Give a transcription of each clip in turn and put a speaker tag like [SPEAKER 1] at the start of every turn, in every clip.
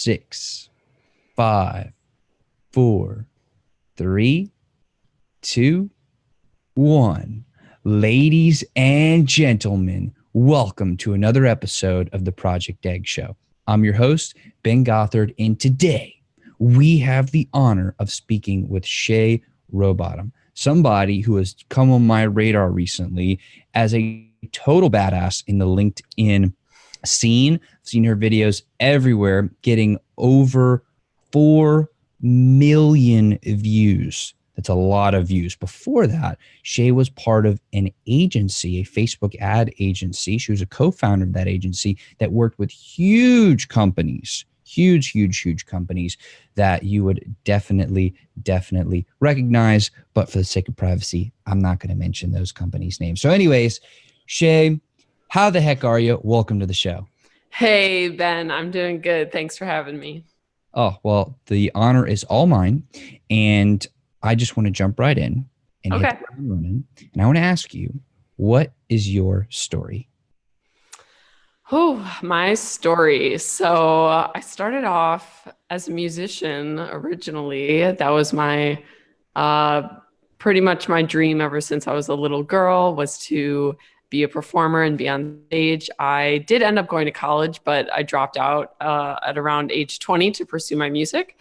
[SPEAKER 1] 6, 5, 4, 3, 2, 1. Ladies and gentlemen, welcome to another episode of the Project Egg Show. I'm your host, Ben Gothard, and today we have the honor of speaking with Shay Rowbottom, somebody who has come on my radar recently as a total badass in the LinkedIn scene. I've seen her videos everywhere, getting over 4 million views. That's a lot of views. Before that, Shay was part of an agency, a Facebook ad agency. She was a co-founder of that agency that worked with huge companies, huge companies that you would definitely recognize. But for the sake of privacy, I'm not going to mention those companies' names. So anyways, Shay, how the heck are you? Welcome to the show.
[SPEAKER 2] Hey, Ben, I'm doing good. Thanks for having me.
[SPEAKER 1] Oh, well, the honor is all mine. And I just want to jump right in and hit the ground running. And I want to ask you, what is your story?
[SPEAKER 2] Oh, my story. So I started off as a musician originally. That was my pretty much my dream ever since I was a little girl, was to be a performer and be on stage. I did end up going to college, but I dropped out at around age 20 to pursue my music.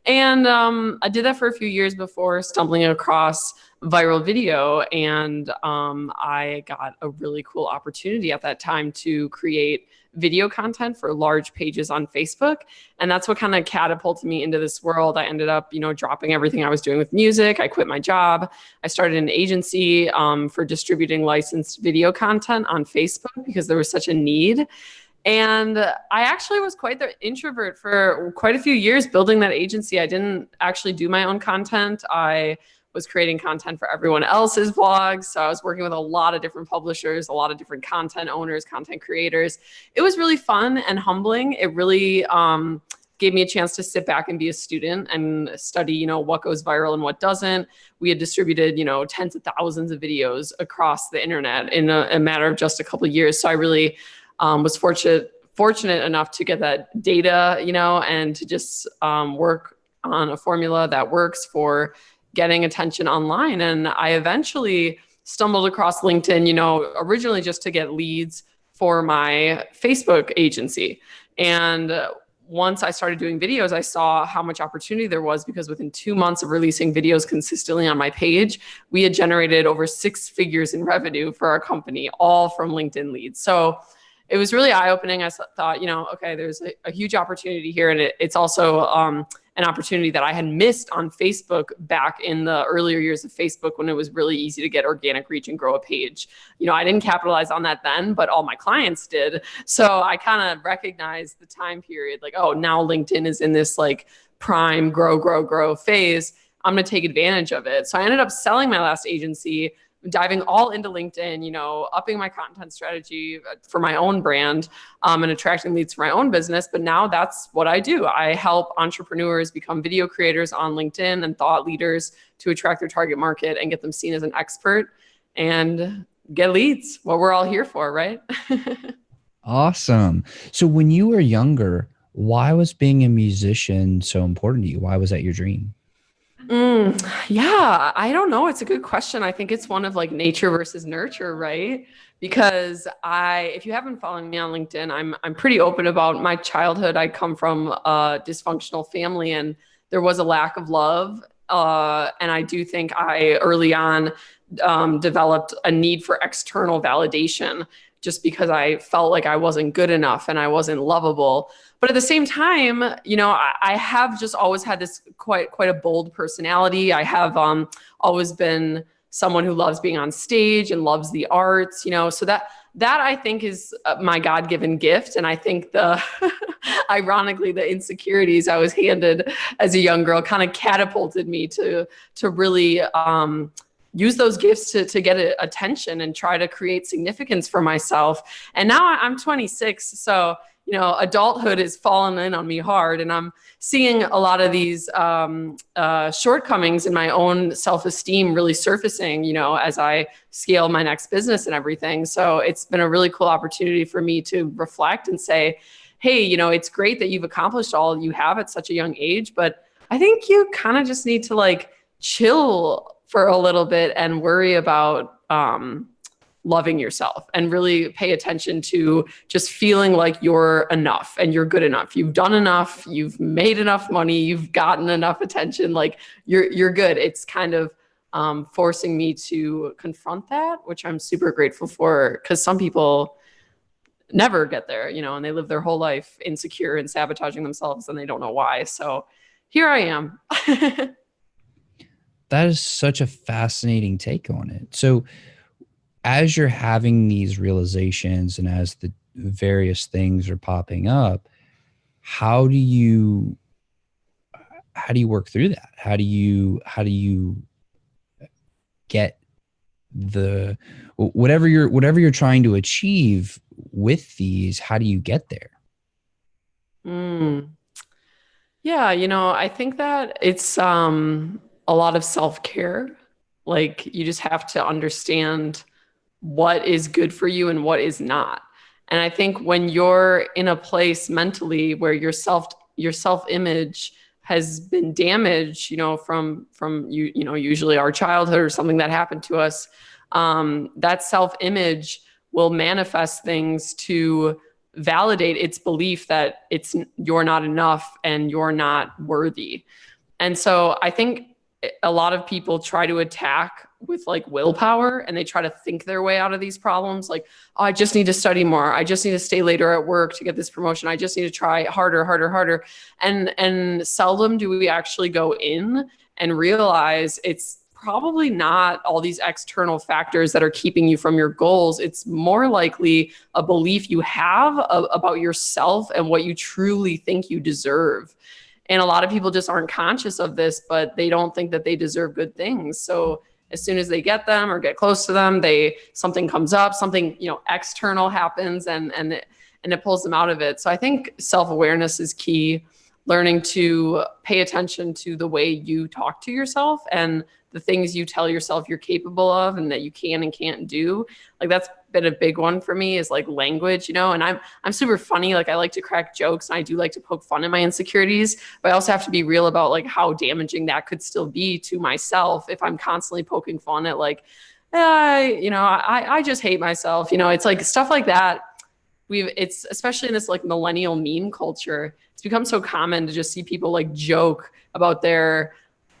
[SPEAKER 2] And I did that for a few years before stumbling across viral video. And I got a really cool opportunity at that time to create video content for large pages on Facebook. And that's what kind of catapulted me into this world. I ended up, dropping everything I was doing with music. I quit my job. I started an agency for distributing licensed video content on Facebook because there was such a need. And I actually was quite the introvert for quite a few years building that agency. I didn't actually do my own content. I was creating content for everyone else's vlogs. So I was working with a lot of different publishers, a lot of different content owners, content creators. It was really fun and humbling. It really gave me a chance to sit back and be a student and study, what goes viral and what doesn't. We had distributed, tens of thousands of videos across the internet in a matter of just a couple of years. So I really was fortunate enough to get that data, and to just work on a formula that works for getting attention online. And I eventually stumbled across LinkedIn, originally just to get leads for my Facebook agency. And once I started doing videos, I saw how much opportunity there was, because within 2 months of releasing videos consistently on my page, we had generated over 6 figures in revenue for our company, all from LinkedIn leads. So it was really eye-opening. I thought, okay, there's a huge opportunity here. And it's also an opportunity that I had missed on Facebook back in the earlier years of Facebook, when it was really easy to get organic reach and grow a page. I didn't capitalize on that then, but all my clients did. So I kind of recognized the time period, like, oh, now LinkedIn is in this like prime grow phase. I'm going to take advantage of it. So I ended up selling my last agency, diving all into LinkedIn, upping my content strategy for my own brand, and attracting leads for my own business. But now that's what I do. I help entrepreneurs become video creators on LinkedIn and thought leaders to attract their target market and get them seen as an expert and get leads. What we're all here for, right?
[SPEAKER 1] Awesome. So when you were younger, why was being a musician so important to you? Why was that your dream?
[SPEAKER 2] Yeah, I don't know. It's a good question. I think it's one of like nature versus nurture, right? Because if you haven't followed me on LinkedIn, I'm pretty open about my childhood. I come from a dysfunctional family, and there was a lack of love. And I do think I early on developed a need for external validation, just because I felt like I wasn't good enough and I wasn't lovable. But at the same time, I have just always had this quite a bold personality. I have always been someone who loves being on stage and loves the arts, so that I think is my God-given gift. And I think ironically, the insecurities I was handed as a young girl kind of catapulted me to really use those gifts to get attention and try to create significance for myself. And now I'm 26, so adulthood is falling in on me hard, and I'm seeing a lot of these shortcomings in my own self-esteem really surfacing, as I scale my next business and everything. So it's been a really cool opportunity for me to reflect and say, hey, it's great that you've accomplished all you have at such a young age, but I think you kind of just need to like chill for a little bit and worry about loving yourself and really pay attention to just feeling like you're enough and you're good enough. You've done enough, you've made enough money, you've gotten enough attention, like you're good. It's kind of forcing me to confront that, which I'm super grateful for, because some people never get there, and they live their whole life insecure and sabotaging themselves and they don't know why. So here I am.
[SPEAKER 1] That is such a fascinating take on it. So as you're having these realizations and as the various things are popping up, how do you work through that? How do you get the whatever you're trying to achieve with these? How do you get there?
[SPEAKER 2] Yeah, I think that it's a lot of self-care. Like you just have to understand what is good for you and what is not. And I think when you're in a place mentally where your self-image has been damaged, from usually our childhood or something that happened to us, that self-image will manifest things to validate its belief that you're not enough and you're not worthy. And so I think a lot of people try to attack with like willpower, and they try to think their way out of these problems. Like, oh, I just need to study more. I just need to stay later at work to get this promotion. I just need to try harder. And seldom do we actually go in and realize it's probably not all these external factors that are keeping you from your goals. It's more likely a belief you have about yourself and what you truly think you deserve. And a lot of people just aren't conscious of this, but they don't think that they deserve good things. So as soon as they get them or get close to them, something comes up, something, external happens and it pulls them out of it. So I think self-awareness is key. Learning to pay attention to the way you talk to yourself and the things you tell yourself you're capable of and that you can and can't do. Like that's been a big one for me, is like language, and I'm super funny. Like I like to crack jokes and I do like to poke fun at my insecurities, but I also have to be real about like how damaging that could still be to myself if I'm constantly poking fun at like, I just hate myself. It's like stuff like that. It's especially in this like millennial meme culture, it's become so common to just see people like joke about their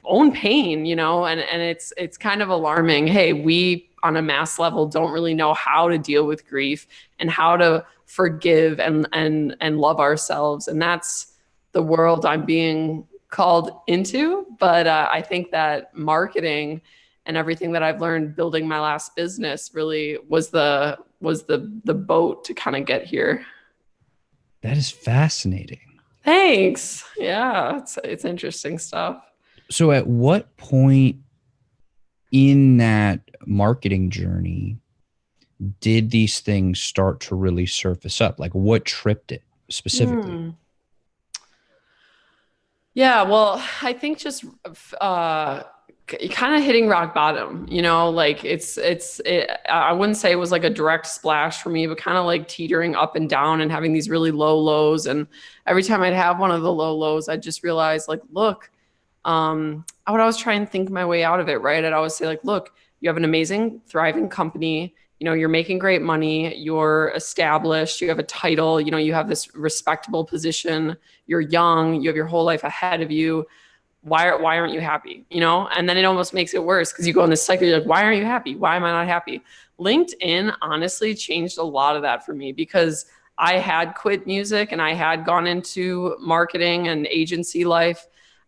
[SPEAKER 2] own pain, and it's kind of alarming. Hey, we on a mass level don't really know how to deal with grief and how to forgive and love ourselves. And that's the world I'm being called into. But I think that marketing and everything that I've learned building my last business really was the boat to kind of get here.
[SPEAKER 1] That is fascinating.
[SPEAKER 2] Thanks. Yeah, it's interesting stuff.
[SPEAKER 1] So at what point in that marketing journey did these things start to really surface up? Like what tripped it specifically?
[SPEAKER 2] Yeah, well, I think just kind of hitting rock bottom, like I wouldn't say it was like a direct splash for me, but kind of like teetering up and down and having these really low lows. And every time I'd have one of the low lows, I'd just realize like, look, I would always try and think my way out of it, right? I'd always say like, look, you have an amazing, thriving company. You're making great money. You're established. You have a title. You have this respectable position. You're young. You have your whole life ahead of you. Why aren't you happy? And then it almost makes it worse because you go in this cycle. You're like, why aren't you happy? Why am I not happy? LinkedIn honestly changed a lot of that for me, because I had quit music and I had gone into marketing and agency life.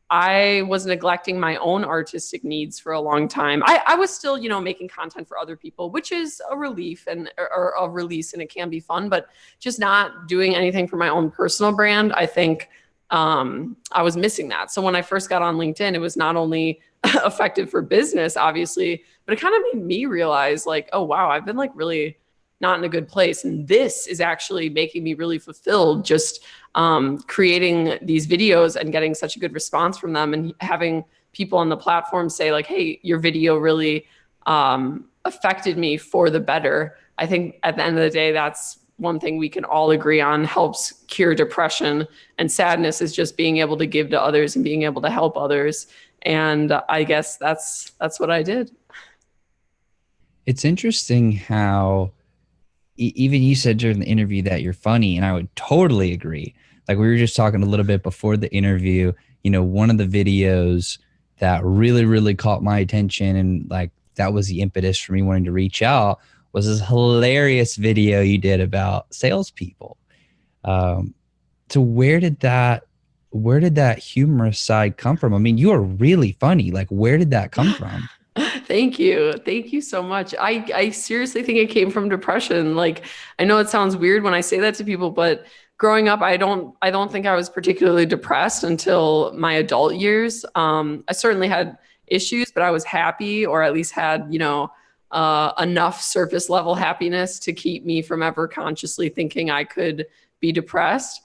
[SPEAKER 2] I was neglecting my own artistic needs for a long time. I was still, making content for other people, which is a relief or a release, and it can be fun, but just not doing anything for my own personal brand. I think I was missing that. So when I first got on LinkedIn, it was not only effective for business, obviously, but it kind of made me realize like, oh, wow, I've been like really not in a good place. And this is actually making me really fulfilled, just creating these videos and getting such a good response from them, and having people on the platform say like, hey, your video really affected me for the better. I think at the end of the day, that's one thing we can all agree on helps cure depression and sadness is just being able to give to others and being able to help others. And I guess that's what I did.
[SPEAKER 1] It's interesting how even you said during the interview that you're funny, and I would totally agree. Like we were just talking a little bit before the interview, you know, one of the videos that really, really caught my attention and like that was the impetus for me wanting to reach out was this hilarious video you did about salespeople. So where did that humorous side come from? I mean, you are really funny. Like, where did that come from?
[SPEAKER 2] Thank you. Thank you so much. I seriously think it came from depression. Like, I know it sounds weird when I say that to people, but growing up, I don't think I was particularly depressed until my adult years. I certainly had issues, but I was happy, or at least had, enough surface level happiness to keep me from ever consciously thinking I could be depressed.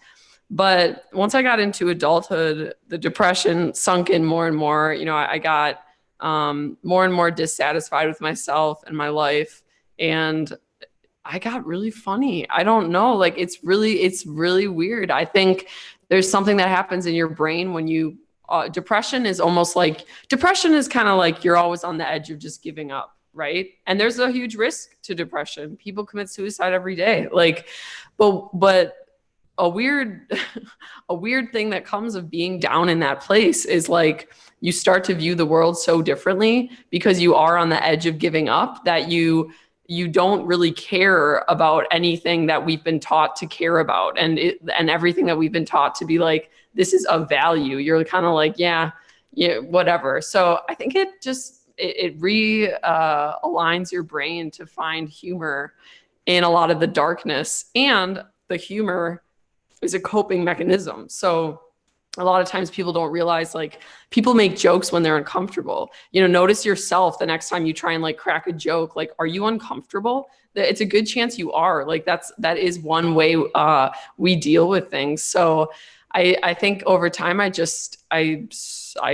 [SPEAKER 2] But once I got into adulthood, the depression sunk in more and more. I got more and more dissatisfied with myself and my life. And I got really funny. I don't know. Like, it's really weird. I think there's something that happens in your brain when you, depression is kind of like you're always on the edge of just giving up. Right. And there's a huge risk to depression. People commit suicide every day. Like, but a weird thing that comes of being down in that place is like you start to view the world so differently because you are on the edge of giving up that you don't really care about anything that we've been taught to care about, and everything that we've been taught to be like, this is of value. You're kind of like, yeah, whatever. So I think it aligns your brain to find humor in a lot of the darkness, and the humor is a coping mechanism. So a lot of times people don't realize, like, people make jokes when they're uncomfortable. Notice yourself the next time you try and like crack a joke. Like, are you uncomfortable? It's a good chance you are. Like, that is one way we deal with things. So I think over time I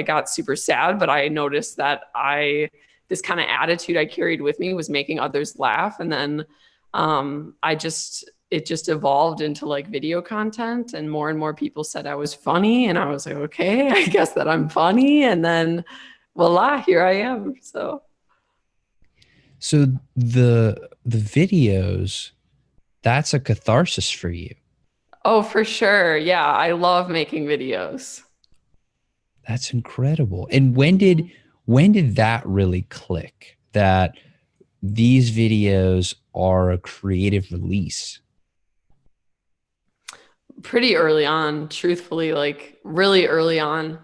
[SPEAKER 2] got super sad, but I noticed that this kind of attitude I carried with me was making others laugh. And then it just evolved into like video content, and more people said I was funny, and I was like, okay, I guess that I'm funny. And then voila, here I am. So
[SPEAKER 1] the videos, that's a catharsis for you.
[SPEAKER 2] Oh, for sure. Yeah, I love making videos.
[SPEAKER 1] That's incredible. And when did that really click that these videos are a creative release?
[SPEAKER 2] Pretty early on, truthfully, like really early on.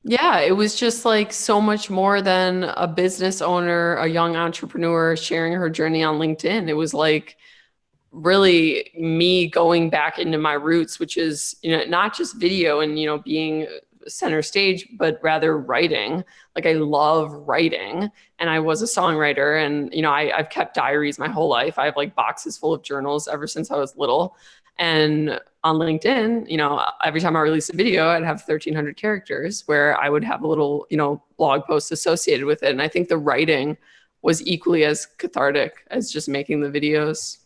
[SPEAKER 2] Yeah, it was just like so much more than a business owner, a young entrepreneur sharing her journey on LinkedIn. It was like really me going back into my roots, which is, not just video and, being center stage, but rather writing. Like, I love writing, and I was a songwriter, and, I've kept diaries my whole life. I have like boxes full of journals ever since I was little. And on LinkedIn, every time I release a video, I'd have 1,300 characters where I would have a little, blog post associated with it. And I think the writing was equally as cathartic as just making the videos.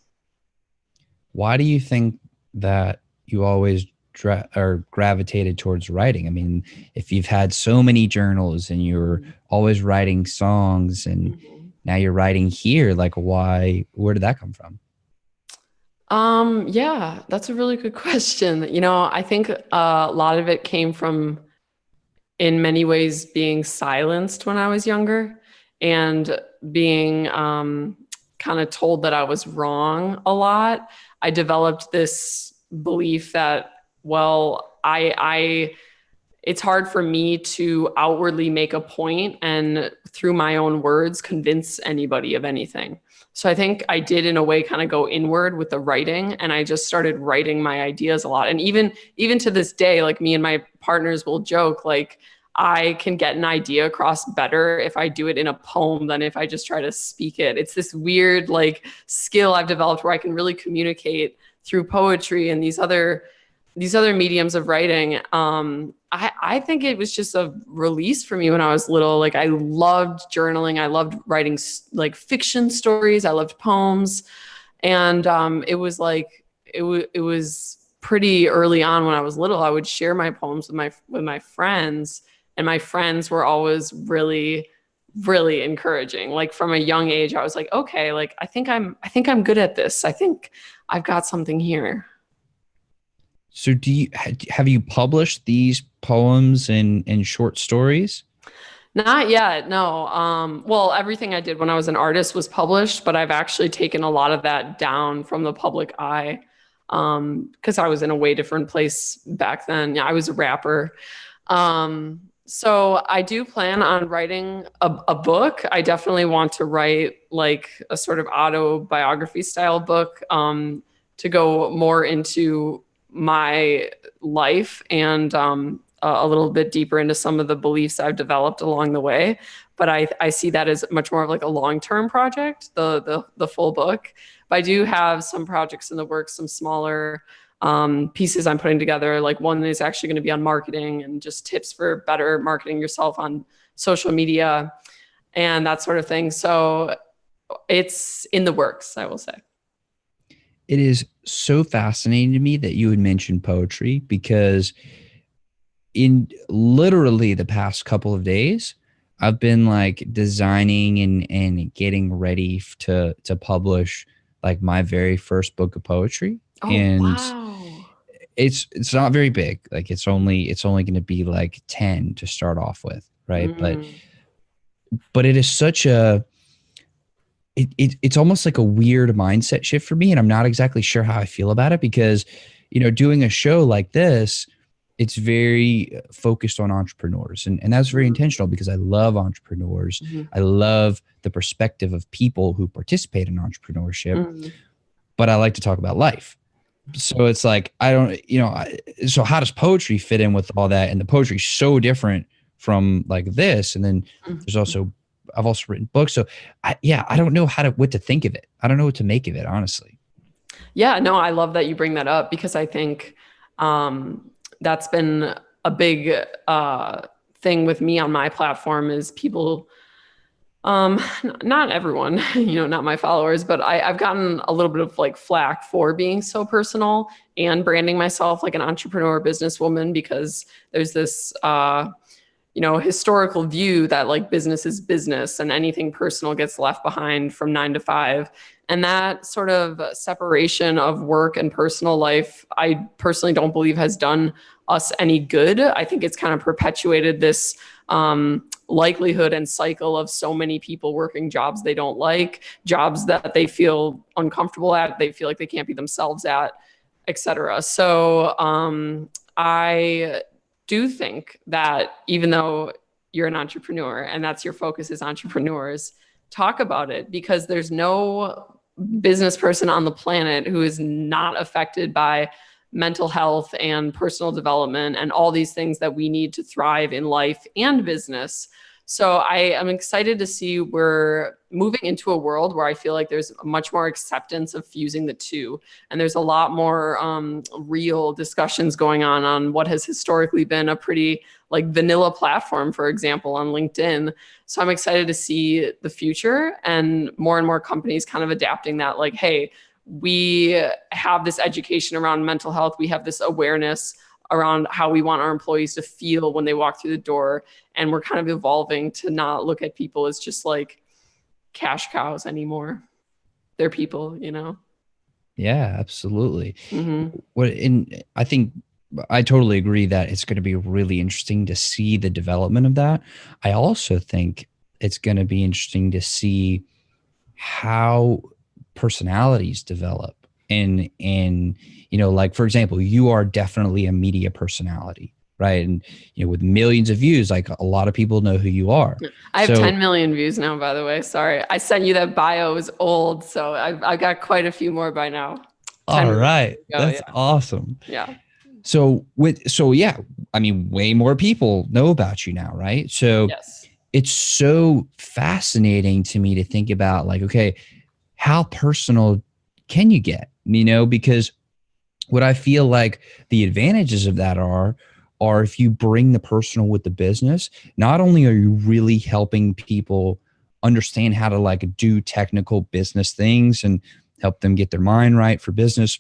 [SPEAKER 1] Why do you think that you always gravitated towards writing? I mean, if you've had so many journals and you're always writing songs, and now you're writing here, like, where did that come from?
[SPEAKER 2] Yeah, that's a really good question. I think a lot of it came from, in many ways, being silenced when I was younger, and being kind of told that I was wrong a lot. I developed this belief that, well, it's hard for me to outwardly make a point and through my own words convince anybody of anything. So I think I did, in a way, kind of go inward with the writing, and I just started writing my ideas a lot. And even to this day, like, me and my partners will joke, like, I can get an idea across better if I do it in a poem than if I just try to speak it. It's this weird like skill I've developed where I can really communicate through poetry and these other these other mediums of writing, I think it was just a release for me when I was little. Like I loved journaling. I loved writing like fiction stories. I loved poems. And it was like, it was pretty early on when I was little. I would share my poems with my friends, and my friends were always really, really encouraging. Like from a young age, I was like, okay, like I think I'm good at this. I think I've got something here.
[SPEAKER 1] So have you published these poems and short stories?
[SPEAKER 2] Not yet, no. Well, everything I did when I was an artist was published, but I've actually taken a lot of that down from the public eye, because I was in a way different place back then. Yeah, I was a rapper. So I do plan on writing a book. I definitely want to write like a sort of autobiography style book, to go more into my life and a little bit deeper into some of the beliefs I've developed along the way. But I see that as much more of like a long-term project, the full book. But I do have some projects in the works, some smaller pieces I'm putting together. Like one is actually going to be on marketing and just tips for better marketing yourself on social media and that sort of thing. So it's in the works, I will say.
[SPEAKER 1] It is so fascinating to me that you would mention poetry, because in literally the past couple of days, I've been like designing and getting ready to publish like my very first book of poetry.
[SPEAKER 2] Oh,
[SPEAKER 1] And
[SPEAKER 2] wow.
[SPEAKER 1] it's not very big. Like it's only going to be like 10 to start off with, right? But it is such a it's almost like a weird mindset shift for me, and I'm not exactly sure how I feel about it, because doing a show like this, it's very focused on entrepreneurs, and that's very intentional because I love entrepreneurs. I love the perspective of people who participate in entrepreneurship, but I like to talk about life. So it's like, I don't, so how does poetry fit in with all that? And the poetry is so different from like this. And then there's also, I've also written books. So I don't know what to think of it. I don't know what to make of it, honestly.
[SPEAKER 2] Yeah, no, I love that you bring that up, because I think that's been a big thing with me on my platform is people, not everyone, not my followers, but I've gotten a little bit of like flack for being so personal and branding myself like an entrepreneur businesswoman, because there's this historical view that like business is business and anything personal gets left behind from 9 to 5. And that sort of separation of work and personal life, I personally don't believe has done us any good. I think it's kind of perpetuated this likelihood and cycle of so many people working jobs they don't like, jobs that they feel uncomfortable at, they feel like they can't be themselves at, etc. So I do think that even though you're an entrepreneur and that's your focus is entrepreneurs, talk about it, because there's no business person on the planet who is not affected by mental health and personal development and all these things that we need to thrive in life and business. So I am excited to see we're moving into a world where I feel like there's much more acceptance of fusing the two. And there's a lot more real discussions going on what has historically been a pretty like vanilla platform, for example, on LinkedIn. So I'm excited to see the future and more companies kind of adapting that, like, hey, we have this education around mental health. We have this awareness around how we want our employees to feel when they walk through the door. And we're kind of evolving to not look at people as just like cash cows anymore. They're people,
[SPEAKER 1] Yeah, absolutely. I think I totally agree that it's going to be really interesting to see the development of that. I also think it's going to be interesting to see how personalities develop and like, for example, you are definitely a media personality, right? And with millions of views, like a lot of people know who you are.
[SPEAKER 2] I have 10 million views now, by the way. Sorry, I sent you that bio. It was old, so I've got quite a few more by now.
[SPEAKER 1] All right, that's awesome.
[SPEAKER 2] Yeah.
[SPEAKER 1] So I mean, way more people know about you now, right? So
[SPEAKER 2] yes.
[SPEAKER 1] It's so fascinating to me to think about, like, okay, how personal can you get? Because what I feel like the advantages of that are if you bring the personal with the business, not only are you really helping people understand how to like do technical business things and help them get their mind right for business,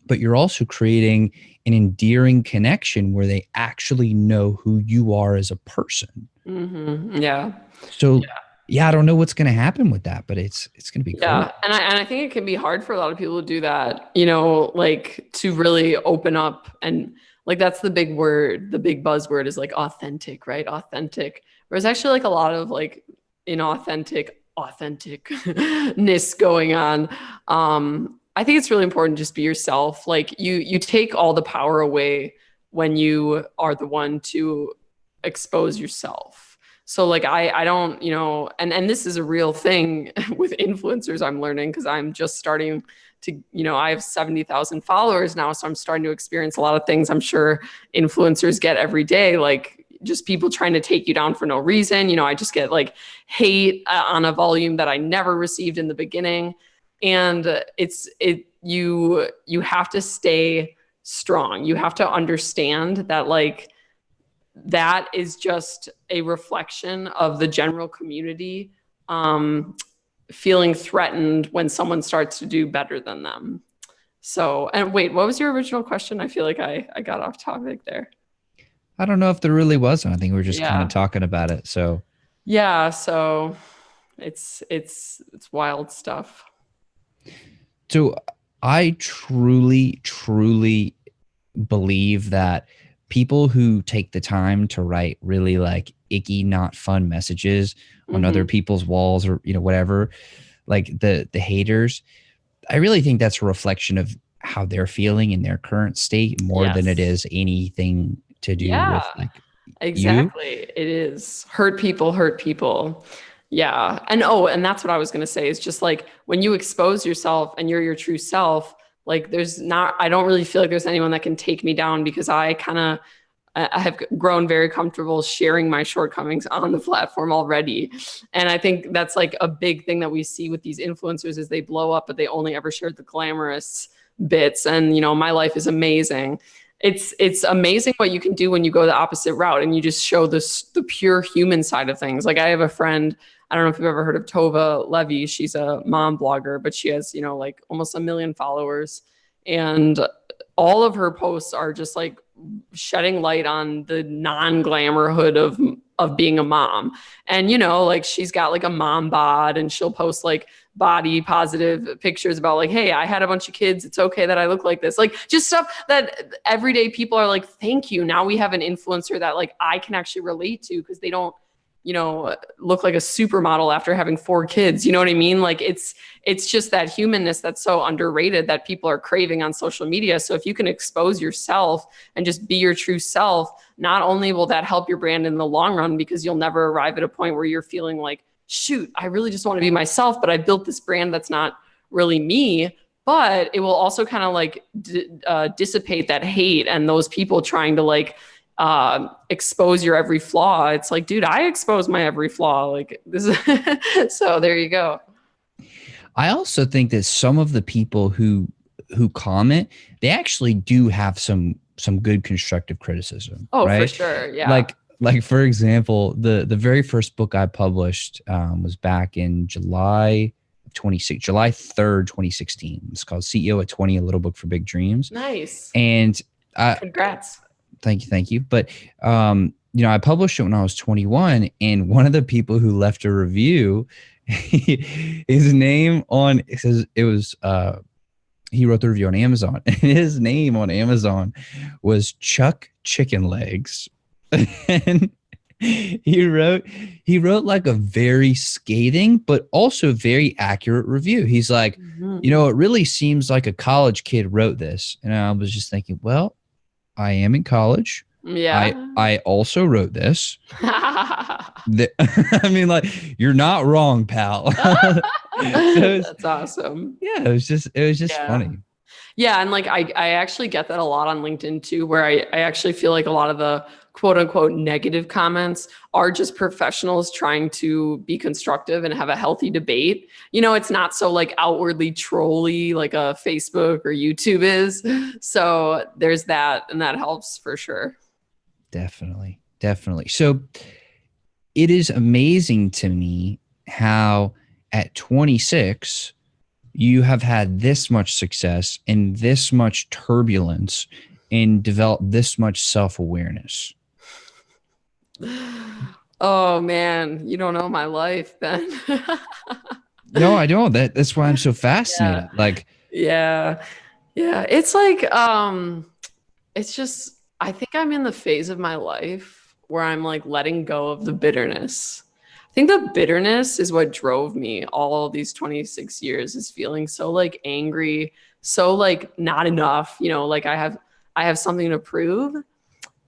[SPEAKER 1] but you're also creating an endearing connection where they actually know who you are as a person.
[SPEAKER 2] Yeah.
[SPEAKER 1] So yeah, I don't know what's going to happen with that, but it's going to be cool.
[SPEAKER 2] Yeah. And I think it can be hard for a lot of people to do that, you know, like to really open up and like that's the big word, the big buzzword is like authentic, right? Authentic. Whereas actually like a lot of like authenticness going on. I think it's really important to just be yourself. Like you take all the power away when you are the one to expose yourself. So like I don't, you know, and this is a real thing with influencers I'm learning because I'm just starting to, you know, I have 70,000 followers now, so I'm starting to experience a lot of things I'm sure influencers get every day, like just people trying to take you down for no reason. You know, I just get like hate on a volume that I never received in the beginning. And you have to stay strong. You have to understand that like that is just a reflection of the general community feeling threatened when someone starts to do better than them. So, and wait, what was your original question? I feel like I got off topic there.
[SPEAKER 1] I don't know if there really was one. I think we were just kind of
[SPEAKER 2] Yeah.
[SPEAKER 1] talking about it. So
[SPEAKER 2] Yeah. So it's wild stuff.
[SPEAKER 1] So I truly, truly believe that people who take the time to write really like icky, not fun messages on other people's walls or, you know, whatever, like the haters, I really think that's a reflection of how they're feeling in their current state more than it
[SPEAKER 2] Yes.
[SPEAKER 1] is anything to do with
[SPEAKER 2] Yeah,
[SPEAKER 1] like you.
[SPEAKER 2] exactly. It is. Hurt people hurt people. Yeah. And oh, and that's what I was going to say is just like when you expose yourself and you're your true self, like there's not, I don't really feel like there's anyone that can take me down because I have grown very comfortable sharing my shortcomings on the platform already. And I think that's like a big thing that we see with these influencers is they blow up, but they only ever share the glamorous bits. And, you know, my life is amazing. It's amazing what you can do when you go the opposite route and you just show the pure human side of things. Like I have a friend, I don't know if you've ever heard of Tova Levy. She's a mom blogger, but she has, you know, like almost 1 million followers. And all of her posts are just like shedding light on the non-glamourhood of being a mom. And you know, like she's got like a mom bod and she'll post like body positive pictures about like, hey, I had a bunch of kids, it's okay that I look like this, like just stuff that everyday people are like, thank you, now we have an influencer that like I can actually relate to because they don't, you know, look like a supermodel after having 4 kids. You know what I mean? Like it's just that humanness that's so underrated that people are craving on social media. So if you can expose yourself and just be your true self, not only will that help your brand in the long run because you'll never arrive at a point where you're feeling like, shoot, I really just want to be myself, but I built this brand that's not really me. But it will also kind of like dissipate that hate and those people trying to like expose your every flaw. It's like, dude, I expose my every flaw. Like this is so there you go.
[SPEAKER 1] I also think that some of the people who comment, they actually do have some good constructive criticism.
[SPEAKER 2] Oh,
[SPEAKER 1] right?
[SPEAKER 2] for sure. Yeah.
[SPEAKER 1] Like for example, the very first book I published was back in July 3rd, 2016. It's called CEO at 20, a little book for big dreams.
[SPEAKER 2] Nice.
[SPEAKER 1] And
[SPEAKER 2] Congrats.
[SPEAKER 1] Thank you. But you know, I published it when I was 21, and one of the people who left a review, his name on it says it was he wrote the review on Amazon, and his name on Amazon was Chuck Chicken Legs. And he wrote like a very scathing but also very accurate review. He's like, you know, it really seems like a college kid wrote this. And I was just thinking, well, I am in college.
[SPEAKER 2] Yeah.
[SPEAKER 1] I also wrote this. I mean, like, you're not wrong, pal.
[SPEAKER 2] That's awesome.
[SPEAKER 1] Yeah, it was just funny.
[SPEAKER 2] Yeah, and like I actually get that a lot on LinkedIn too, where I actually feel like a lot of the quote unquote negative comments are just professionals trying to be constructive and have a healthy debate. You know, it's not so like outwardly trolly like a Facebook or YouTube is. So there's that, and that helps for sure.
[SPEAKER 1] Definitely. Definitely. So it is amazing to me how at 26 you have had this much success and this much turbulence and developed this much self-awareness.
[SPEAKER 2] Oh man, you don't know my life, Ben.
[SPEAKER 1] No, I don't. That's why I'm so
[SPEAKER 2] Yeah.
[SPEAKER 1] fascinated. Like,
[SPEAKER 2] Yeah. Yeah. It's like it's just I think I'm in the phase of my life where I'm like letting go of the bitterness. I think the bitterness is what drove me all these 26 years, is feeling so like angry, so like not enough, like I have something to prove.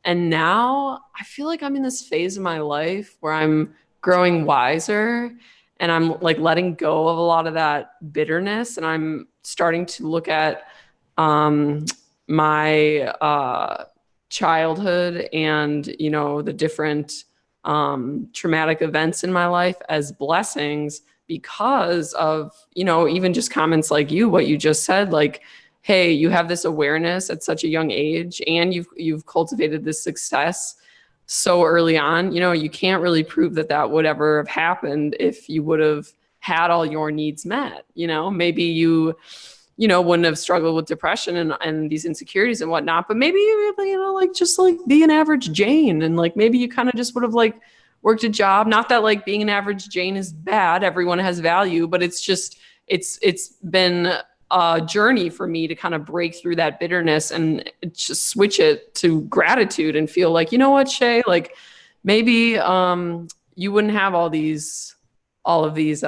[SPEAKER 2] And now I feel like I'm in this phase of my life where I'm growing wiser, and I'm like letting go of a lot of that bitterness, and I'm starting to look at um, my childhood and the different traumatic events in my life as blessings, because of even just comments like what you just said, like, hey, you have this awareness at such a young age, and you've cultivated this success so early on. You can't really prove that that would ever have happened if you would have had all your needs met. Maybe you wouldn't have struggled with depression and these insecurities and whatnot, but maybe like just like be an average Jane, and like maybe you kind of just would have like worked a job. Not that like being an average Jane is bad, everyone has value, but it's just it's been a journey for me to kind of break through that bitterness and just switch it to gratitude and feel like, you know what, Shay, like maybe you wouldn't have all of these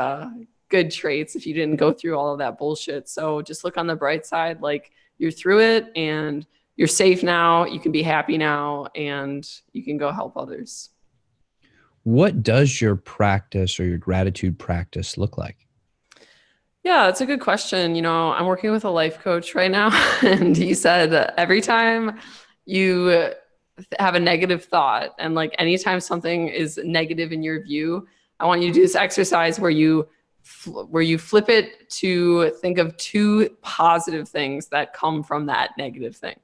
[SPEAKER 2] good traits if you didn't go through all of that bullshit. So just look on the bright side, like you're through it and you're safe now, you can be happy now, and you can go help others.
[SPEAKER 1] what does your practice or your gratitude practice look like?
[SPEAKER 2] Yeah, it's a good question. I'm working with a life coach right now, and he said every time you have a negative thought, and like anytime something is negative in your view, I want you to do this exercise where you flip it to think of two positive things that come from that negative thing.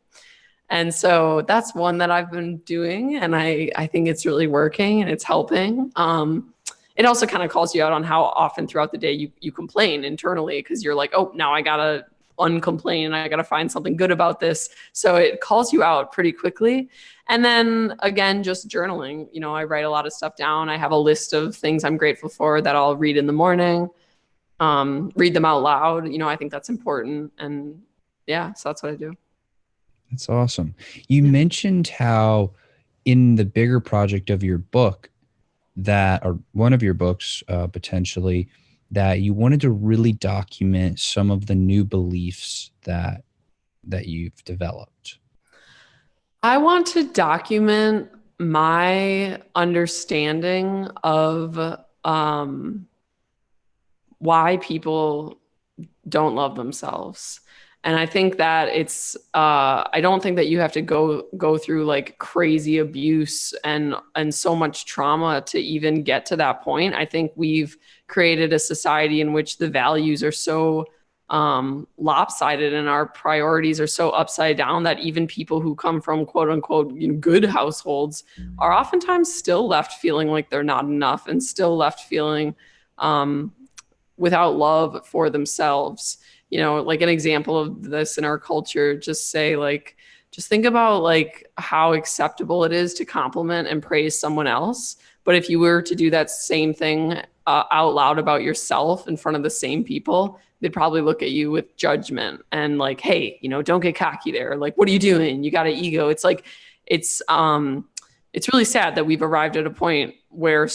[SPEAKER 2] And so that's one that I've been doing, and I think it's really working and it's helping. It also kind of calls you out on how often throughout the day you complain internally, because you're like, oh, now I gotta uncomplain. I gotta find something good about this. So it calls you out pretty quickly. And then again, just journaling. I write a lot of stuff down. I have a list of things I'm grateful for that I'll read in the morning, read them out loud. I think that's important. And yeah, so that's what I do.
[SPEAKER 1] That's awesome. You
[SPEAKER 2] Yeah.
[SPEAKER 1] mentioned how in the bigger project of your book, that, or one of your books, potentially, that you wanted to really document some of the new beliefs that you've developed.
[SPEAKER 2] I want to document my understanding of why people don't love themselves. And I think that I don't think that you have to go through like crazy abuse and so much trauma to even get to that point. I think we've created a society in which the values are so lopsided and our priorities are so upside down that even people who come from quote unquote good households are oftentimes still left feeling like they're not enough, and still left feeling um, without love for themselves. Like an example of this in our culture, just think about like how acceptable it is to compliment and praise someone else. But if you were to do that same thing out loud about yourself in front of the same people, they'd probably look at you with judgment and like, hey, don't get cocky there. Like, what are you doing? You got an ego. It's like, it's really sad that we've arrived at a point where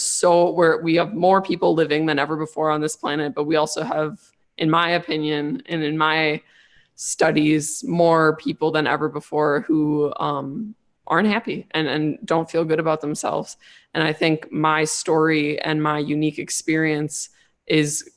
[SPEAKER 2] we have more people living than ever before on this planet, but we also have, in my opinion and in my studies, more people than ever before who aren't happy and don't feel good about themselves. And I think my story and my unique experience is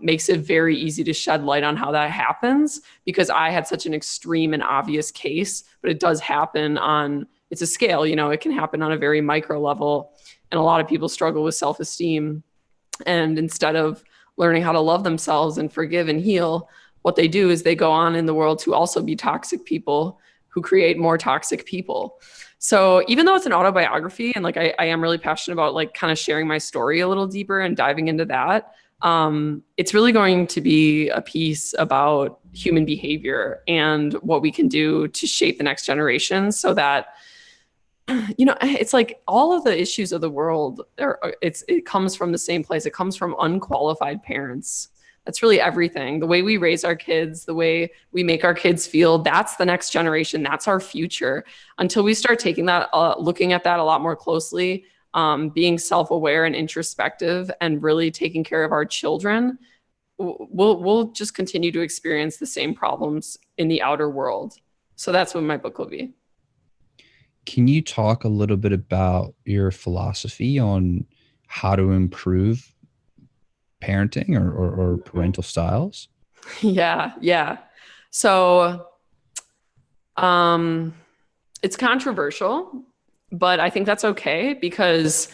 [SPEAKER 2] makes it very easy to shed light on how that happens, because I had such an extreme and obvious case, but it does happen on, it's a scale, you know, it can happen on a very micro level. And a lot of people struggle with self-esteem. And instead of learning how to love themselves and forgive and heal, what they do is they go on in the world to also be toxic people who create more toxic people. So even though it's an autobiography, and like I am really passionate about like kind of sharing my story a little deeper and diving into that, it's really going to be a piece about human behavior and what we can do to shape the next generation, so that, you know, it's like all of the issues of the world, it comes from the same place. It comes from unqualified parents. That's really everything. The way we raise our kids, the way we make our kids feel, that's the next generation. That's our future. Until we start taking that, looking at that a lot more closely, being self-aware and introspective, and really taking care of our children, we'll just continue to experience the same problems in the outer world. So that's what my book will be.
[SPEAKER 1] Can you talk a little bit about your philosophy on how to improve parenting or parental styles?
[SPEAKER 2] Yeah. So it's controversial, but I think that's okay, because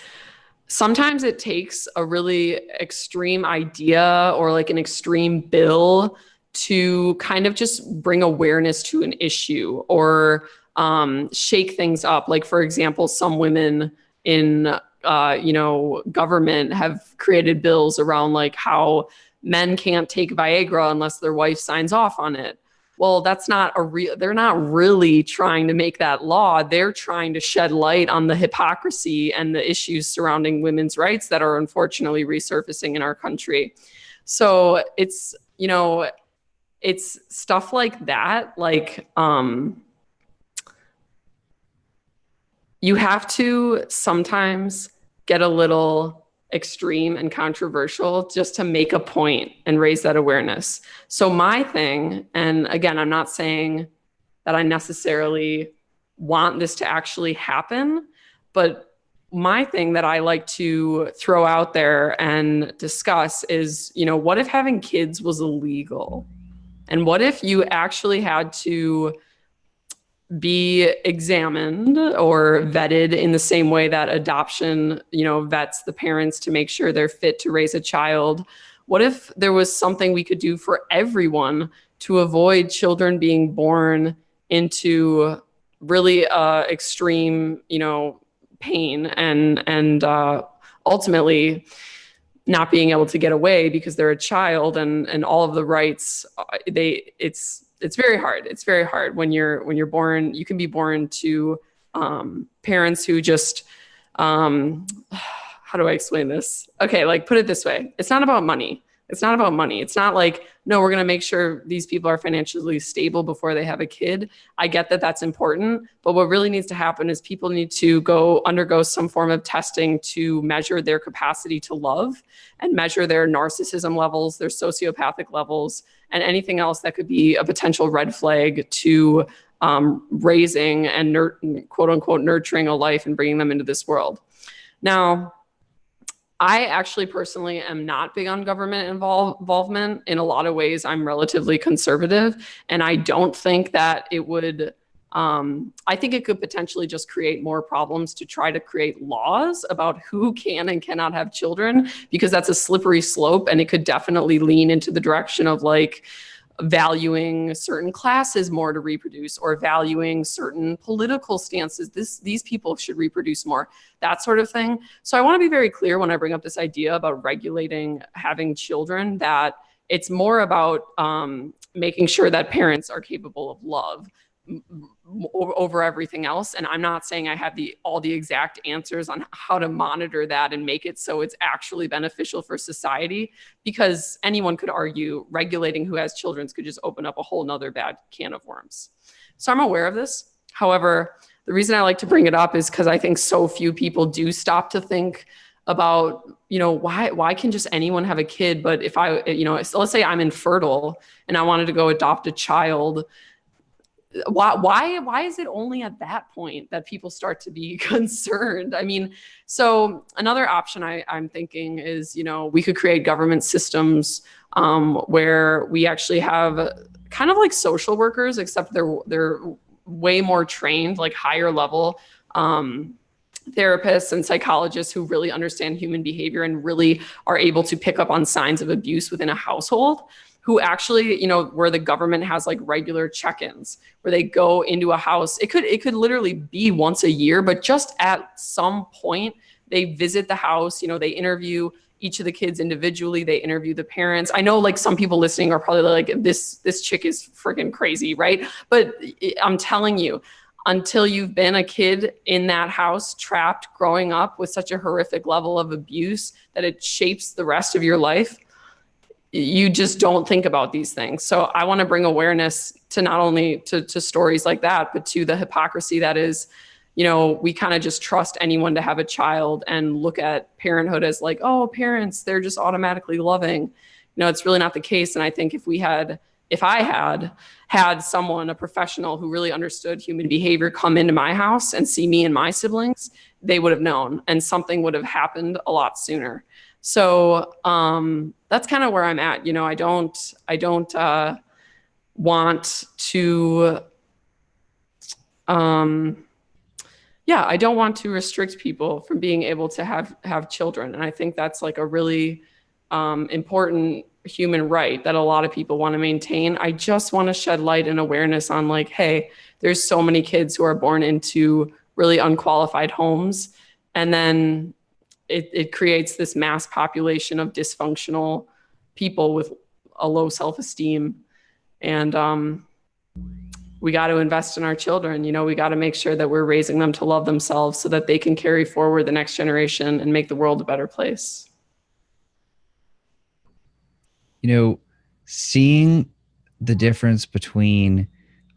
[SPEAKER 2] sometimes it takes a really extreme idea or like an extreme bill to kind of just bring awareness to an issue, or shake things up. Like, for example, some women in government have created bills around like how men can't take Viagra unless their wife signs off on it. Well, that's not they're not really trying to make that law. They're trying to shed light on the hypocrisy and the issues surrounding women's rights that are unfortunately resurfacing in our country. So it's, you know, it's stuff like that. Like, you have to sometimes get a little extreme and controversial just to make a point and raise that awareness. So my thing, and again, I'm not saying that I necessarily want this to actually happen, but my thing that I like to throw out there and discuss is, you know, what if having kids was illegal? And what if you actually had to be examined or vetted in the same way that adoption, you know, vets the parents to make sure they're fit to raise a child? What if there was something we could do for everyone to avoid children being born into really extreme, you know, pain and ultimately not being able to get away because they're a child, and all of the rights, it's very hard. It's very hard when you're born. You can be born to parents who just, how do I explain this? Okay, like, put it this way. It's not about money. It's not about money. It's not like, no, we're going to make sure these people are financially stable before they have a kid. I get that that's important, but what really needs to happen is people need to undergo some form of testing to measure their capacity to love and measure their narcissism levels, their sociopathic levels, and anything else that could be a potential red flag to raising and quote unquote nurturing a life and bringing them into this world. Now, I actually personally am not big on government involvement. In a lot of ways, I'm relatively conservative, and I don't think that it would, I think it could potentially just create more problems to try to create laws about who can and cannot have children, because that's a slippery slope, and it could definitely lean into the direction of like valuing certain classes more to reproduce, or valuing certain political stances. These people should reproduce more, that sort of thing. So I want to be very clear when I bring up this idea about regulating having children, that it's more about making sure that parents are capable of love over everything else. And I'm not saying I have all the exact answers on how to monitor that and make it so it's actually beneficial for society, because anyone could argue regulating who has children could just open up a whole nother bad can of worms. So I'm aware of this. However, the reason I like to bring it up is because I think so few people do stop to think about, you know, why can just anyone have a kid? But if I, you know, so let's say I'm infertile and I wanted to go adopt a child, why is it only at that point that people start to be concerned? I mean, so another option I'm thinking is, we could create government systems where we actually have kind of like social workers, except they're way more trained, like higher level therapists and psychologists who really understand human behavior and really are able to pick up on signs of abuse within a household, who actually, where the government has like regular check-ins where they go into a house. It could literally be once a year, but just at some point they visit the house, they interview each of the kids individually. They interview the parents. I know like some people listening are probably like, this chick is freaking crazy, right? But I'm telling you, until you've been a kid in that house, trapped, growing up with such a horrific level of abuse that it shapes the rest of your life, you just don't think about these things. So I want to bring awareness to not only to stories like that, but to the hypocrisy that is, we kind of just trust anyone to have a child and look at parenthood as like, oh, parents, they're just automatically loving. It's really not the case. And I think if I had someone, a professional who really understood human behavior, come into my house and see me and my siblings, they would have known, and something would have happened a lot sooner. So that's kind of where I'm at. I don't want to, I don't want to restrict people from being able to have children. And I think that's like a really important human right that a lot of people want to maintain. I just want to shed light and awareness on like, hey, there's so many kids who are born into really unqualified homes. And then it creates this mass population of dysfunctional people with a low self-esteem. And we got to invest in our children. We got to make sure that we're raising them to love themselves so that they can carry forward the next generation and make the world a better place.
[SPEAKER 1] Seeing the difference between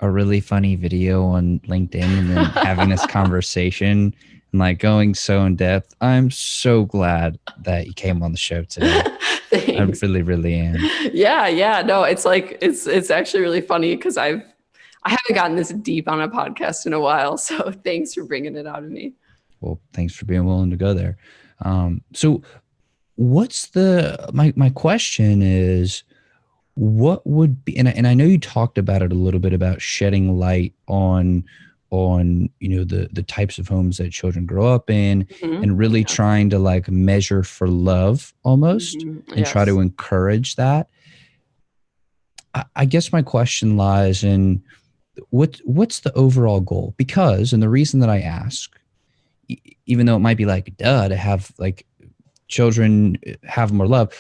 [SPEAKER 1] a really funny video on LinkedIn and then having this conversation and like going so in depth, I'm so glad that you came on the show today. I really, really am.
[SPEAKER 2] Yeah. No, it's like, it's actually really funny because I haven't gotten this deep on a podcast in a while. So thanks for bringing it out of me.
[SPEAKER 1] Well, thanks for being willing to go there. So what's my question is, what would be, and I know you talked about it a little bit about shedding light on the types of homes that children grow up in, and really trying to like measure for love almost, and try to encourage that. I guess my question lies in what's the overall goal? Because, and the reason that I ask, even though it might be like duh to have like children have more love,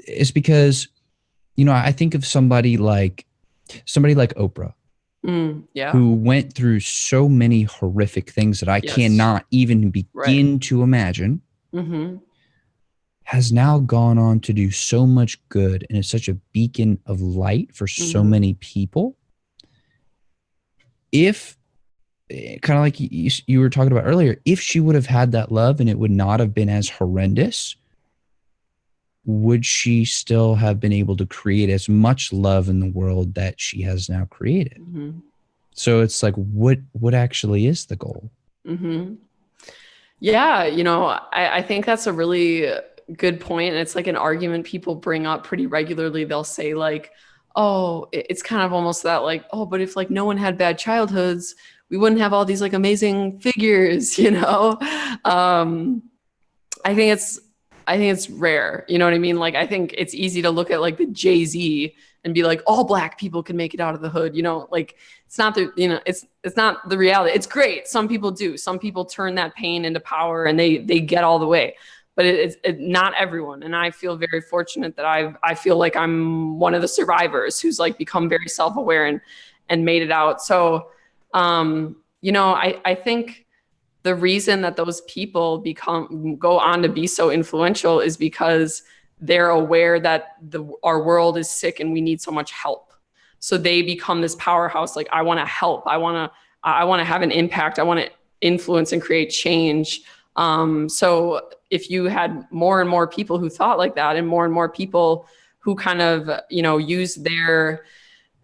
[SPEAKER 1] is because I think of somebody like Oprah, who went through so many horrific things that I cannot even begin to imagine, has now gone on to do so much good and is such a beacon of light for so many people. If, kind of like you were talking about earlier, if she would have had that love and it would not have been as horrendous, would she still have been able to create as much love in the world that she has now created? So it's like, what actually is the goal?
[SPEAKER 2] Yeah, I think that's a really good point. And it's like an argument people bring up pretty regularly. They'll say like, oh, it's kind of almost that like, oh, but if like no one had bad childhoods, we wouldn't have all these like amazing figures, I think it's rare. You know what I mean? Like, I think it's easy to look at like the Jay-Z and be like, all Black people can make it out of the hood. Like it's not it's not the reality. It's great. Some people do. Some people turn that pain into power and they get all the way, but it's not everyone. And I feel very fortunate that I feel like I'm one of the survivors who's like become very self-aware and made it out. So, I think the reason that those people go on to be so influential is because they're aware that our world is sick and we need so much help. So they become this powerhouse. Like, I want to help. I want to have an impact. I want to influence and create change. So if you had more and more people who thought like that, and more people who kind of, use their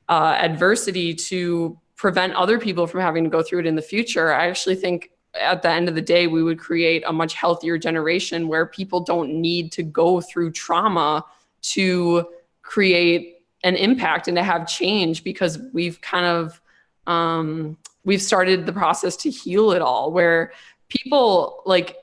[SPEAKER 2] adversity to prevent other people from having to go through it in the future, I actually think at the end of the day, we would create a much healthier generation where people don't need to go through trauma to create an impact and to have change, because we've kind of, we've started the process to heal it all, where people like,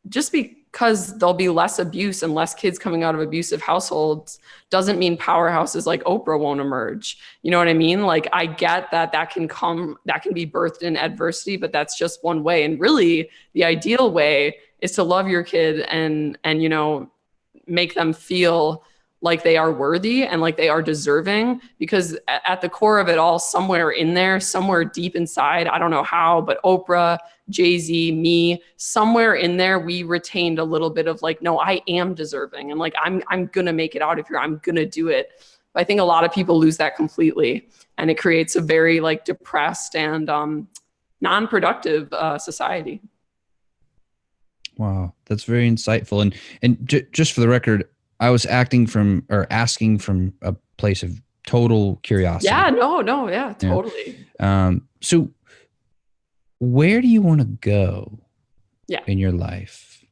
[SPEAKER 2] just because there'll be less abuse and less kids coming out of abusive households doesn't mean powerhouses like Oprah won't emerge. You know what I mean? Like, I get that can be birthed in adversity, but that's just one way. And really the ideal way is to love your kid and, you know, make them feel like they are worthy and like they are deserving, because at the core of it all, somewhere in there, somewhere deep inside, I don't know how, but Oprah, Jay-Z, me, somewhere in there, we retained a little bit of like, no, I am deserving. And like, I'm going to make it out of here. I'm going to do it. But I think a lot of people lose that completely. And it creates a very like depressed and non-productive society.
[SPEAKER 1] Wow. That's very insightful. And just for the record, I was asking from a place of total curiosity.
[SPEAKER 2] Yeah, no, yeah, totally.
[SPEAKER 1] So where do you want to go in your life?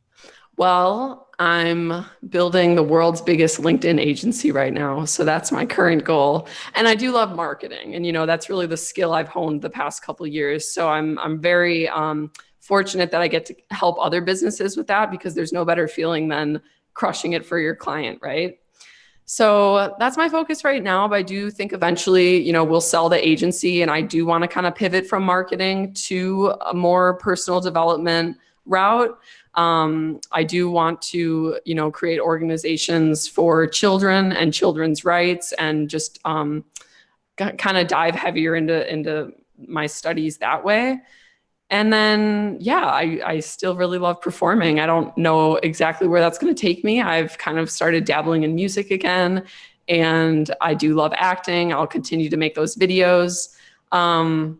[SPEAKER 2] Well, I'm building the world's biggest LinkedIn agency right now. So that's my current goal. And I do love marketing. And, you know, that's really the skill I've honed the past couple of years. So I'm very fortunate that I get to help other businesses with that, because there's no better feeling than crushing it for your client, right? So that's my focus right now. But I do think eventually, you know, we'll sell the agency, and I do want to kind of pivot from marketing to a more personal development route. I do want to, you know, create organizations for children and children's rights, and just kind of dive heavier into my studies that way. And then, I still really love performing. I don't know exactly where that's going to take me. I've kind of started dabbling in music again, and I do love acting. I'll continue to make those videos. And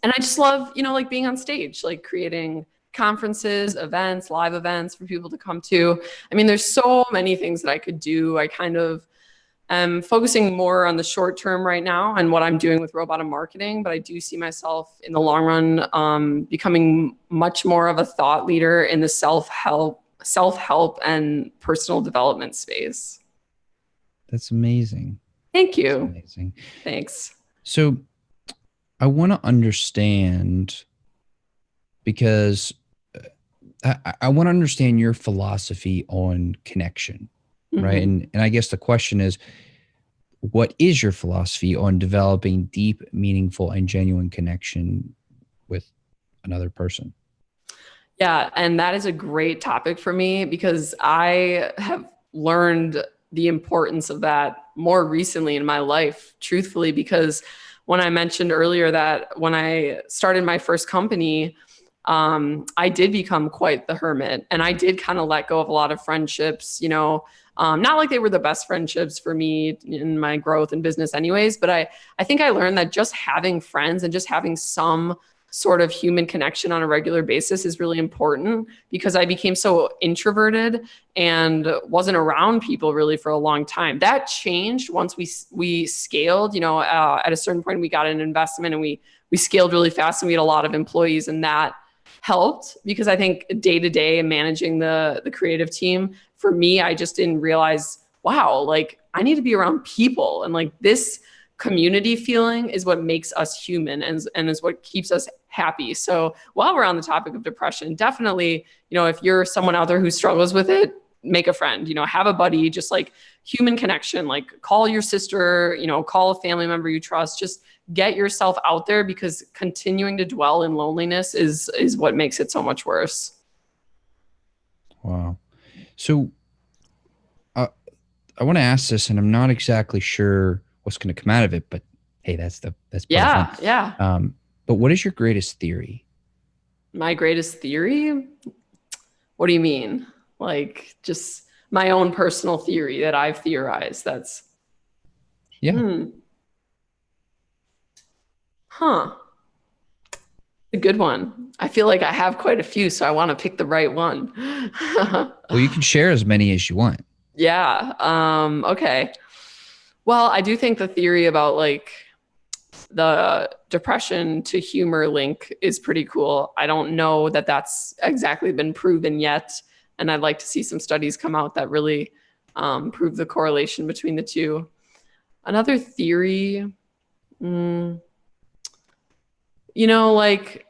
[SPEAKER 2] I just love, you know, like being on stage, like creating conferences, events, live events for people to come to. I mean, there's so many things that I could do. I kind of am focusing more on the short term right now and what I'm doing with Rowbottom marketing, but I do see myself in the long run becoming much more of a thought leader in the self-help and personal development space.
[SPEAKER 1] That's amazing.
[SPEAKER 2] Thank you.
[SPEAKER 1] That's amazing.
[SPEAKER 2] Thanks.
[SPEAKER 1] So I want to understand, because I want to understand your philosophy on connection. Right. And I guess the question is, what is your philosophy on developing deep, meaningful, and genuine connection with another person?
[SPEAKER 2] Yeah. And that is a great topic for me, because I have learned the importance of that more recently in my life, truthfully, because when I mentioned earlier that when I started my first company, I did become quite the hermit, and I did kind of let go of a lot of friendships, you know, not like they were the best friendships for me in my growth in business anyways, but I think I learned that just having friends and just having some sort of human connection on a regular basis is really important, because I became so introverted and wasn't around people really for a long time. That changed once we scaled, you know, at a certain point we got an investment and we scaled really fast, and we had a lot of employees, and that helped, because I think day to day and managing the creative team, for me, I just didn't realize, wow, like I need to be around people, and like this community feeling is what makes us human and is what keeps us happy. So while we're on the topic of depression, definitely, you know, if you're someone out there who struggles with it, make a friend, you know, have a buddy, just like human connection, like call your sister, you know, call a family member you trust, just get yourself out there, because continuing to dwell in loneliness is what makes it so much worse.
[SPEAKER 1] Wow. So I want to ask this, and I'm not exactly sure what's going to come out of it, but hey, that's part of fun.
[SPEAKER 2] Yeah.
[SPEAKER 1] But what is your greatest theory?
[SPEAKER 2] My greatest theory? What do you mean? Like just my own personal theory that I've theorized. That's a good one. I feel like I have quite a few, so I want to pick the right one.
[SPEAKER 1] Well, you can share as many as you want.
[SPEAKER 2] Yeah. Okay. Well, I do think the theory about like the depression to humor link is pretty cool. I don't know that that's exactly been proven yet. And I'd like to see some studies come out that really prove the correlation between the two. Another theory, like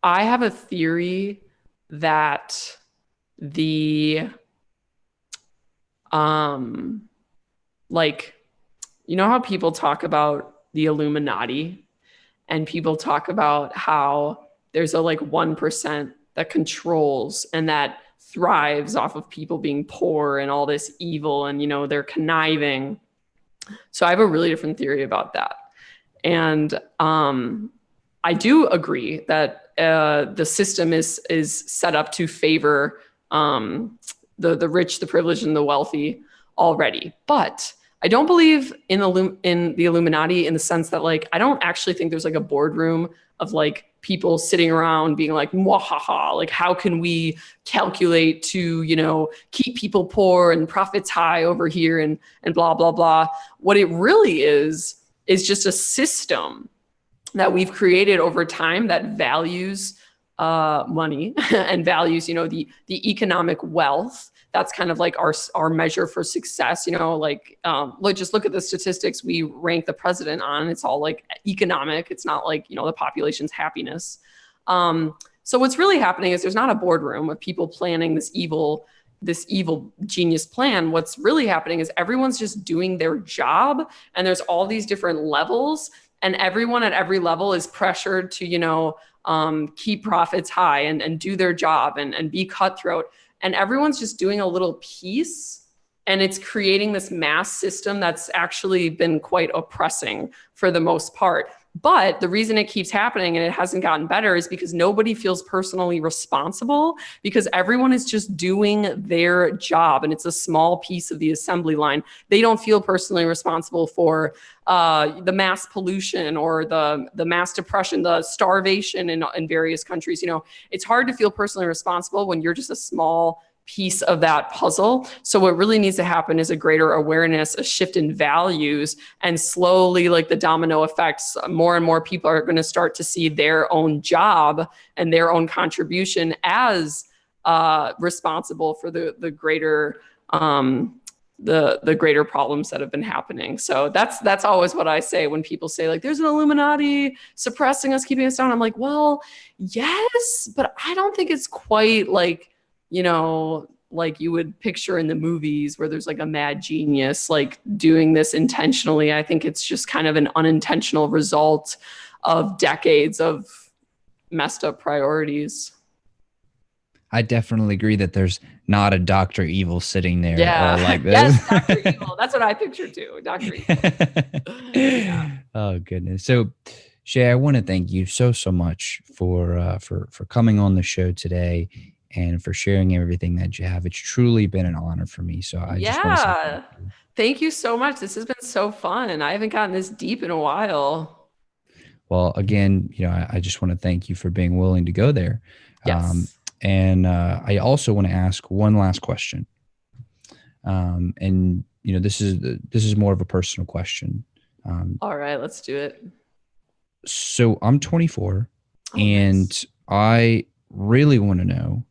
[SPEAKER 2] I have a theory that the, how people talk about the Illuminati, and people talk about how there's a 1% that controls and that thrives off of people being poor and all this evil, and they're conniving. So I have a really different theory about that. And I do agree that the system is set up to favor the rich, the privileged, and the wealthy already. But I don't believe in the Illuminati in the sense that I don't actually think there's a boardroom of people sitting around being mwahaha, how can we calculate to, keep people poor and profits high over here and blah, blah, blah. What it really is just a system that we've created over time that values money and values, the economic wealth. That's kind of our measure for success. Just look at the statistics we rank the president on. It's all economic. It's not the population's happiness. So what's really happening is there's not a boardroom of people planning this evil genius plan. What's really happening is everyone's just doing their job, and there's all these different levels, and everyone at every level is pressured to, keep profits high and do their job and be cutthroat. And everyone's just doing a little piece, and it's creating this mass system that's actually been quite oppressing for the most part. But the reason it keeps happening and it hasn't gotten better is because nobody feels personally responsible, because everyone is just doing their job, and it's a small piece of the assembly line. They don't feel personally responsible for the mass pollution or the mass depression, the starvation in various countries. It's hard to feel personally responsible when you're just a small piece of that puzzle. So what really needs to happen is a greater awareness, a shift in values, and slowly, the domino effects, more and more people are going to start to see their own job and their own contribution as responsible for the greater the greater problems that have been happening. So that's always what I say when people say there's an Illuminati suppressing us, keeping us down. I'm like, well, yes, but I don't think it's quite you would picture in the movies where there's a mad genius doing this intentionally. I think it's just kind of an unintentional result of decades of messed up priorities.
[SPEAKER 1] I definitely agree that there's not a Dr. Evil sitting there.
[SPEAKER 2] Yeah.
[SPEAKER 1] All like this.
[SPEAKER 2] Yes, Dr. Evil. That's what I picture too. Dr. Evil.
[SPEAKER 1] Yeah. Oh goodness. So Shay, I want to thank you so much for coming on the show today and for sharing everything that you have. It's truly been an honor for me. So I just want to say
[SPEAKER 2] thank you so much. This has been so fun. I haven't gotten this deep in a while.
[SPEAKER 1] Well, again, I just want to thank you for being willing to go there.
[SPEAKER 2] Yes.
[SPEAKER 1] And I also want to ask one last question. And this is more of a personal question.
[SPEAKER 2] All right, let's do it.
[SPEAKER 1] So I'm 24, and nice. I really want to know,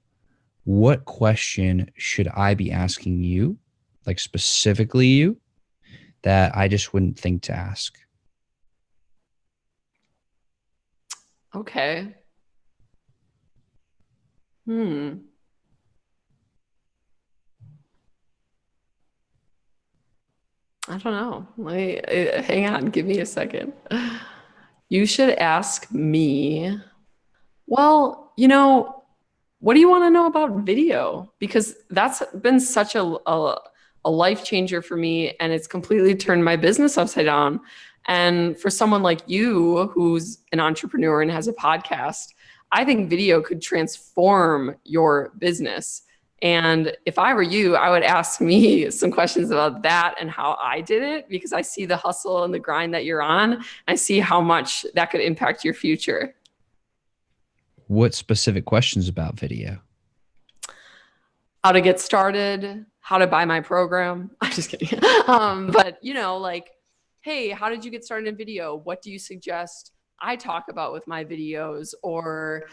[SPEAKER 1] what question should I be asking you, specifically you, that I just wouldn't think to ask?
[SPEAKER 2] Okay. I don't know. Hang on. Give me a second. You should ask me, well, what do you want to know about video? Because that's been such a life changer for me, and it's completely turned my business upside down. And for someone like you, who's an entrepreneur and has a podcast, I think video could transform your business. And if I were you, I would ask me some questions about that and how I did it, because I see the hustle and the grind that you're on. I see how much that could impact your future.
[SPEAKER 1] What specific questions about video?
[SPEAKER 2] How to get started, how to buy my program. I'm just kidding. But hey, how did you get started in video? What do you suggest I talk about with my videos? Or,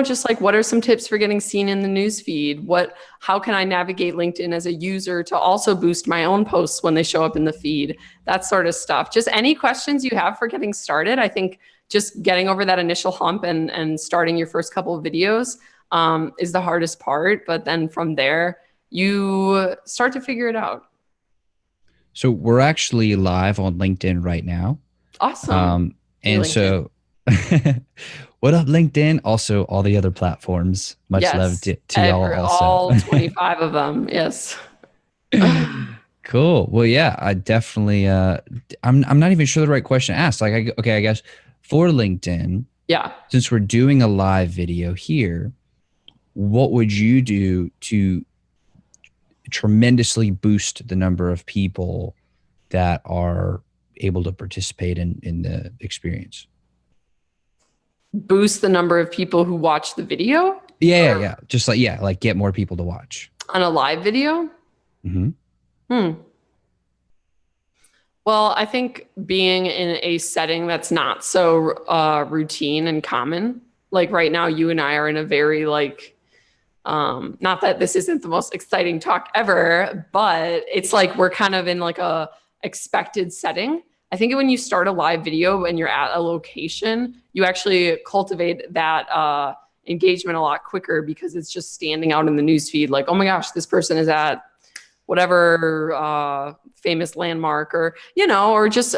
[SPEAKER 2] just like, what are some tips for getting seen in the newsfeed? How can I navigate LinkedIn as a user to also boost my own posts when they show up in the feed? That sort of stuff. Just any questions you have for getting started. I think just getting over that initial hump and starting your first couple of videos is the hardest part. But then from there, you start to figure it out.
[SPEAKER 1] So we're actually live on LinkedIn right now.
[SPEAKER 2] Awesome.
[SPEAKER 1] And so what up, LinkedIn? Also, all the other platforms. Much love to y'all also.
[SPEAKER 2] All 25 of them. Yes.
[SPEAKER 1] Cool. Well, yeah, I definitely, I'm not even sure the right question to ask. Like, I guess for LinkedIn, since we're doing a live video here, what would you do to tremendously boost the number of people that are able to participate in the experience?
[SPEAKER 2] Boost the number of people who watch the video?
[SPEAKER 1] Yeah. Just like get more people to watch.
[SPEAKER 2] On a live video? Well, I think being in a setting that's not so routine and common, like right now, you and I are in a very not that this isn't the most exciting talk ever, but it's like we're kind of in like a expected setting. I think when you start a live video and you're at a location, you actually cultivate that engagement a lot quicker because it's just standing out in the newsfeed. Like, oh my gosh, this person is at whatever famous landmark, or just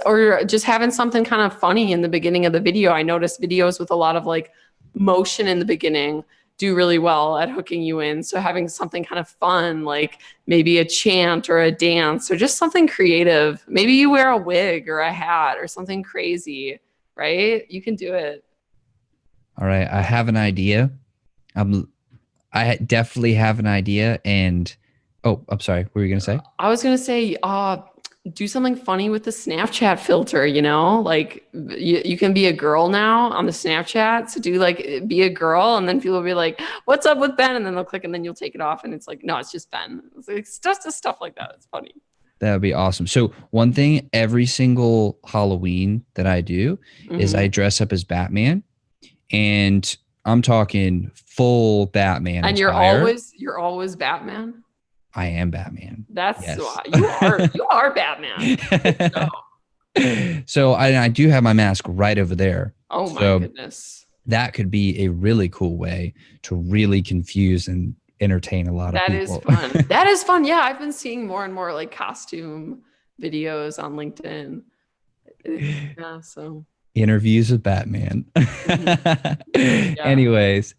[SPEAKER 2] having something kind of funny in the beginning of the video. I noticed videos with a lot of like motion in the beginning do really well at hooking you in. So having something kind of fun, like maybe a chant or a dance or just something creative. Maybe you wear a wig or a hat or something crazy, right? You can do it.
[SPEAKER 1] All right. I have an idea. I definitely have an idea. And I'm sorry. What were you going to say?
[SPEAKER 2] I was going to say, do something funny with the Snapchat filter, like you can be a girl now on the Snapchat. So be a girl, and then people will be like, what's up with Ben? And then they'll click, and then you'll take it off. And it's like, no, it's just Ben. It's just stuff like that. It's funny.
[SPEAKER 1] That would be awesome. So one thing every single Halloween that I do is I dress up as Batman, and I'm talking full Batman.
[SPEAKER 2] And
[SPEAKER 1] attire.
[SPEAKER 2] you're always Batman.
[SPEAKER 1] I am Batman.
[SPEAKER 2] That's you are Batman.
[SPEAKER 1] So I do have my mask right over there.
[SPEAKER 2] Oh my goodness.
[SPEAKER 1] That could be a really cool way to really confuse and entertain a lot of people.
[SPEAKER 2] That is fun. That is fun. Yeah, I've been seeing more and more like costume videos on LinkedIn. Yeah, so
[SPEAKER 1] interviews with Batman. Anyways,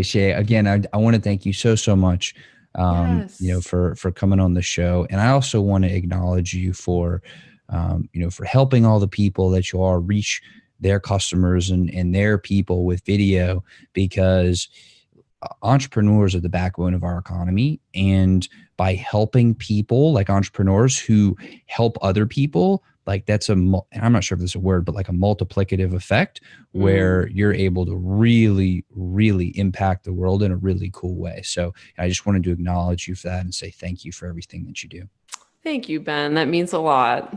[SPEAKER 1] Shay, again, I want to thank you so much. For coming on the show. And I also want to acknowledge you for helping all the people that you are reach their customers and their people with video, because entrepreneurs are the backbone of our economy. And by helping people like entrepreneurs who help other people, like and I'm not sure if this is a word, but like a multiplicative effect where you're able to really, really impact the world in a really cool way. So I just wanted to acknowledge you for that and say thank you for everything that you do.
[SPEAKER 2] Thank you, Ben. That means a lot.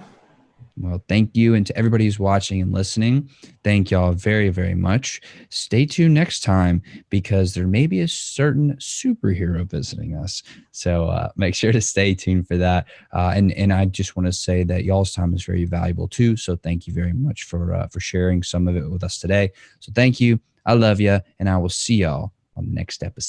[SPEAKER 1] Well, thank you. And to everybody who's watching and listening, thank y'all very, very much. Stay tuned next time, because there may be a certain superhero visiting us. So make sure to stay tuned for that. And I just want to say that y'all's time is very valuable too. So thank you very much for sharing some of it with us today. So thank you. I love you. And I will see y'all on the next episode.